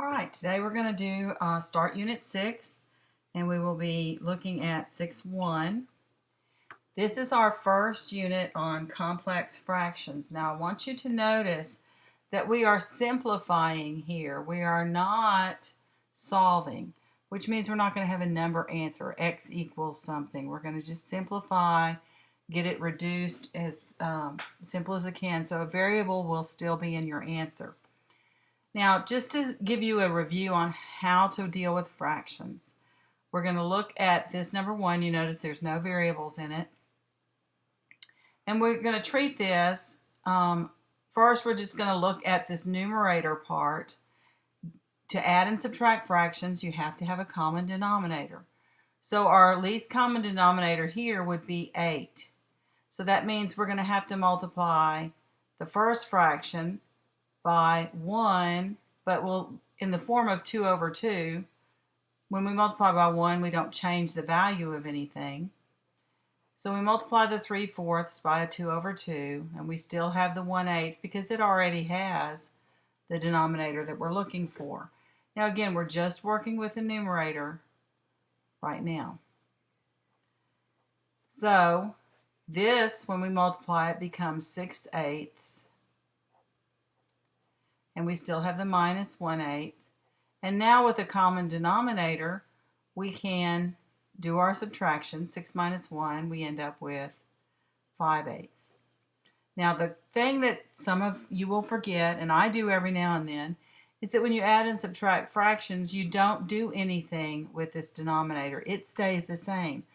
All right, today we're going to do start Unit 6, and we will be looking at 6.1. This is our first unit on complex fractions. Now I want you to notice that we are simplifying here. We are not solving, which means we're not going to have a number answer, x equals something. We're going to just simplify, get it reduced as simple as it can, so a variable will still be in your answer. Now, just to give you a review on how to deal with fractions, we're going to look at this number 1. You notice there's no variables in it. And we're going to treat this, first we're just going to look at this numerator part. To add and subtract fractions, you have to have a common denominator. So our least common denominator here would be 8. So that means we're going to have to multiply the first fraction by 1, but we'll in the form of 2 over 2. When we multiply by 1, we don't change the value of anything. So we multiply the 3/4 by a 2 over 2, and we still have the 1/8 because it already has the denominator that we're looking for. Now again, we're just working with the numerator right now. So this, when we multiply it, becomes 6/8. And we still have the minus 1/8. And now with a common denominator, we can do our subtraction. 6 minus 1, we end up with 5/8. Now the thing that some of you will forget, and I do every now and then, is that when you add and subtract fractions, you don't do anything with this denominator. It stays the same.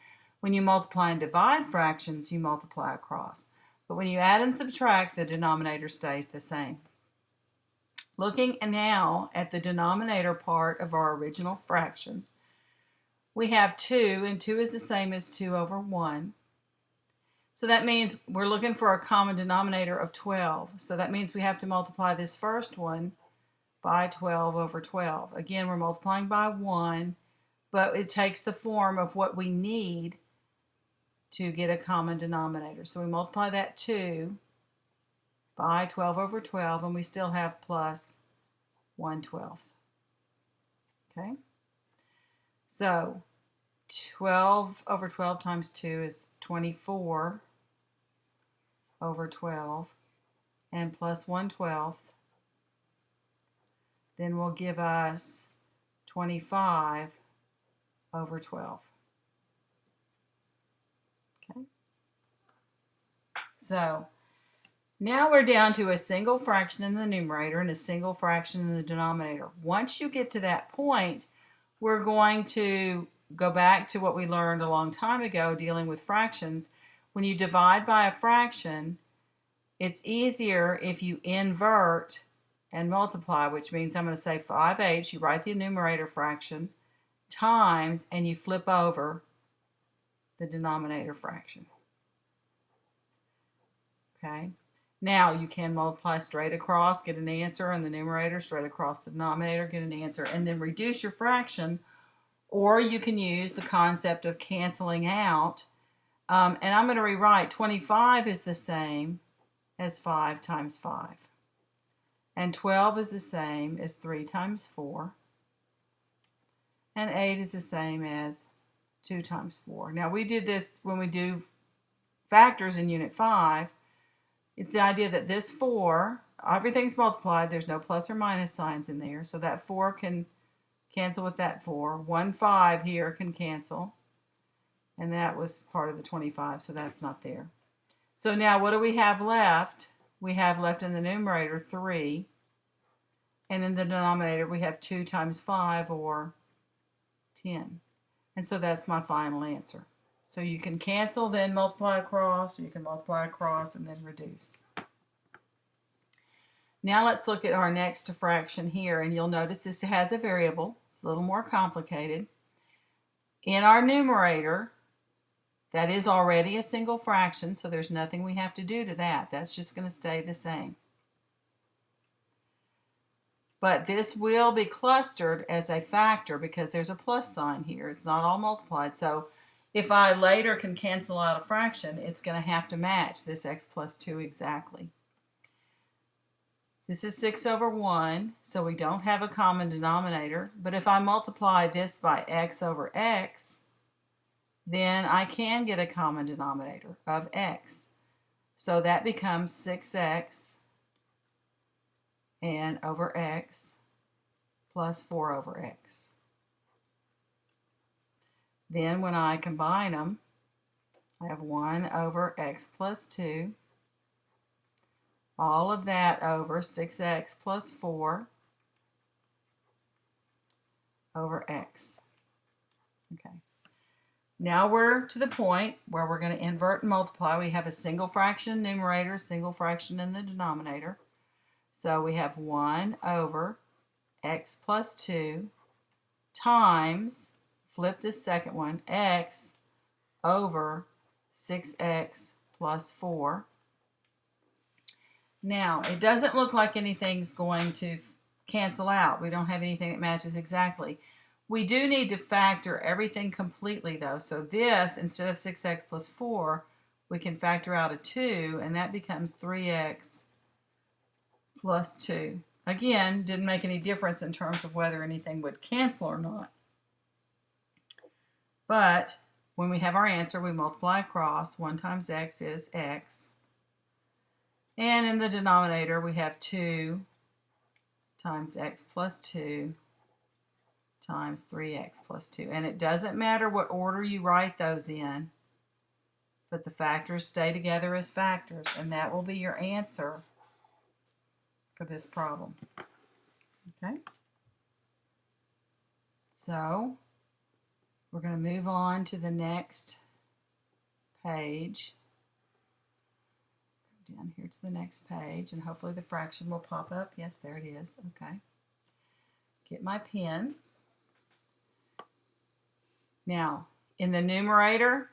When you multiply and divide fractions, you multiply across. But when you add and subtract, the denominator stays the same. Looking now at the denominator part of our original fraction, we have 2, and 2 is the same as 2 over 1. So that means we're looking for a common denominator of 12. So that means we have to multiply this first one by 12 over 12. Again, we're multiplying by 1, but it takes the form of what we need to get a common denominator. So we multiply that 2 by 12 over 12, and we still have plus 1/12. Okay? So 12 over 12 times 2 is 24 over 12, and plus 1/12 then will give us 25 over 12. Okay? So now we're down to a single fraction in the numerator and a single fraction in the denominator. Once you get to that point, we're going to go back to what we learned a long time ago dealing with fractions. When you divide by a fraction, it's easier if you invert and multiply, which means I'm going to say 5/8. You write the numerator fraction times, and you flip over the denominator fraction. Okay? Now you can multiply straight across, get an answer in the numerator, straight across the denominator, get an answer, and then reduce your fraction. Or you can use the concept of canceling out. And I'm going to rewrite 25 is the same as 5 times 5. And 12 is the same as 3 times 4. And 8 is the same as 2 times 4. Now we did this when we do factors in Unit 5. It's the idea that this 4, everything's multiplied, there's no plus or minus signs in there, so that 4 can cancel with that 4. 1 5 here can cancel, and that was part of the 25, so that's not there. So now what do we have left? We have left in the numerator 3, and in the denominator we have 2 times 5, or 10. And so that's my final answer. So you can cancel, then multiply across, or you can multiply across and then reduce. Now let's look at our next fraction here, and you'll notice this has a variable. It's a little more complicated. In our numerator, that is already a single fraction, so there's nothing we have to do to that. That's just going to stay the same. But this will be clustered as a factor because there's a plus sign here. It's not all multiplied. So if I later can cancel out a fraction, it's going to have to match this x plus 2 exactly. This is 6 over 1, so we don't have a common denominator. But if I multiply this by x over x, then I can get a common denominator of x. So that becomes 6x and over x plus 4 over x. Then when I combine them, I have 1 over x plus 2. All of that over 6x plus 4 over x. Okay. Now we're to the point where we're going to invert and multiply. We have a single fraction in the numerator, single fraction in the denominator. So we have 1 over x plus 2 times, flip this second one, x over 6x plus 4. Now, it doesn't look like anything's going to cancel out. We don't have anything that matches exactly. We do need to factor everything completely, though. So this, instead of 6x plus 4, we can factor out a 2, and that becomes 3x plus 2. Again, didn't make any difference in terms of whether anything would cancel or not. But when we have our answer, we multiply across. 1 times x is x. And in the denominator, we have 2 times x plus 2 times 3x plus 2. And it doesn't matter what order you write those in, but the factors stay together as factors, and that will be your answer for this problem. Okay? So we're going to move on to the next page. Down here to the next page, and hopefully the fraction will pop up. Yes, there it is. Okay. Get my pen. Now, in the numerator,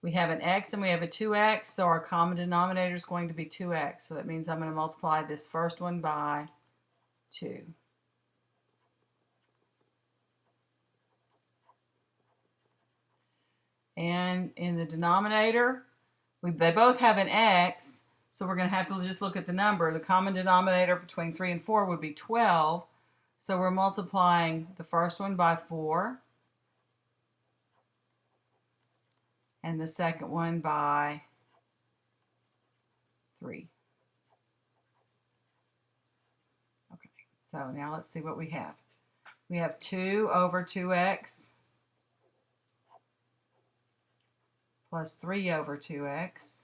we have an x and we have a 2x, so our common denominator is going to be 2x. So that means I'm going to multiply this first one by 2. And in the denominator, they both have an x, so we're going to have to just look at the number. The common denominator between 3 and 4 would be 12. So we're multiplying the first one by 4 and the second one by 3. Okay, so now let's see what we have. We have 2 over 2x plus 3 over 2x.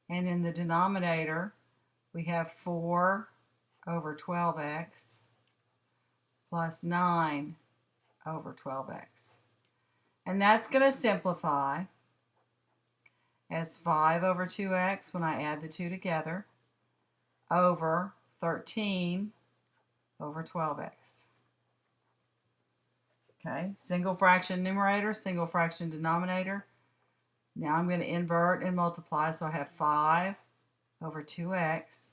And in the denominator, we have 4 over 12x plus 9 over 12x. And that's going to simplify as 5 over 2x when I add the two together over 13 over 12x. Okay, single fraction numerator, single fraction denominator. Now I'm going to invert and multiply, so I have 5 over 2x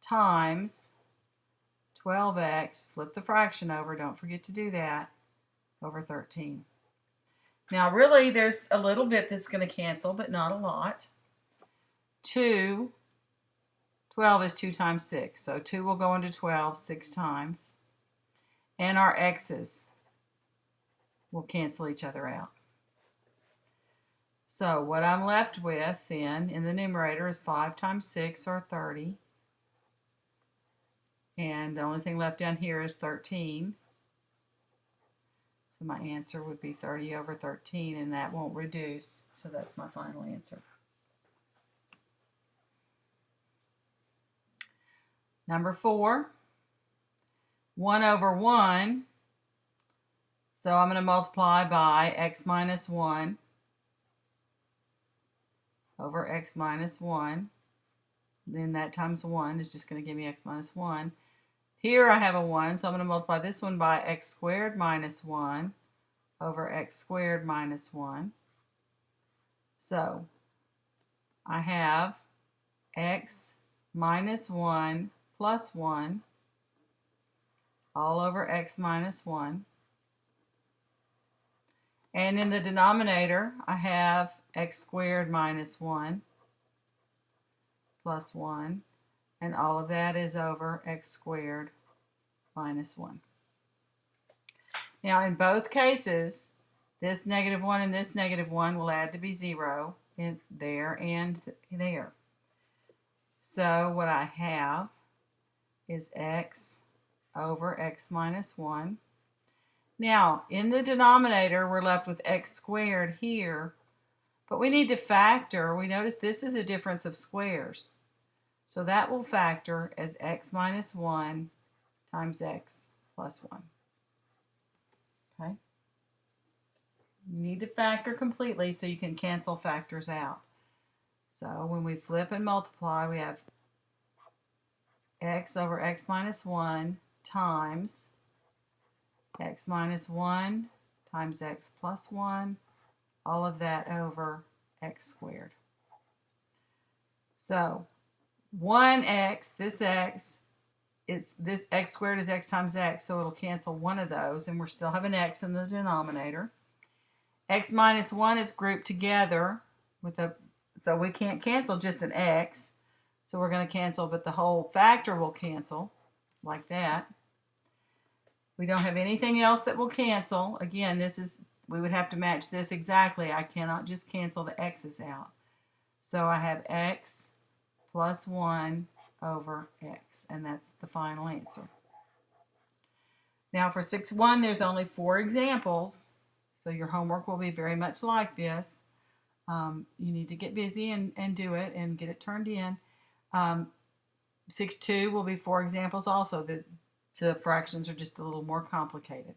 times 12x, flip the fraction over, don't forget to do that, over 13. Now really there's a little bit that's going to cancel, but not a lot. 12 is 2 times 6, so 2 will go into 12 6 times. And our x's will cancel each other out. So what I'm left with then in the numerator is 5 times 6, or 30. And the only thing left down here is 13. So my answer would be 30 over 13, and that won't reduce. So that's my final answer. Number 4, 1 over 1. So I'm going to multiply by x minus 1 over x minus 1. Then that times 1 is just going to give me x minus 1. Here I have a 1, so I'm going to multiply this one by x squared minus 1 over x squared minus 1. So I have x minus 1 plus 1 all over x minus 1. And in the denominator, I have x squared minus 1 plus 1, and all of that is over x squared minus 1. Now in both cases, this -1 and this -1 will add to be 0 in there and there. So what I have is x over x minus 1. Now, in the denominator, we're left with x squared here, but we need to factor. We notice this is a difference of squares. So that will factor as x minus 1 times x plus 1. Okay? You need to factor completely so you can cancel factors out. So when we flip and multiply, we have x over x minus 1 times x minus 1 times x plus 1, all of that over x squared. So 1x, this x, is this x squared is x times x, so it'll cancel one of those, and we're still have an x in the denominator. X minus 1 is grouped together with a, so we can't cancel just an x, so we're going to cancel, but the whole factor will cancel, like that. We don't have anything else that will cancel. Again, this is, we would have to match this exactly. I cannot just cancel the x's out. So I have x plus 1 over x, and that's the final answer. Now for 6-1, there's only 4 examples, so your homework will be very much like this. You need to get busy and do it and get it turned in. 6-2 will be 4 examples also. The fractions are just a little more complicated.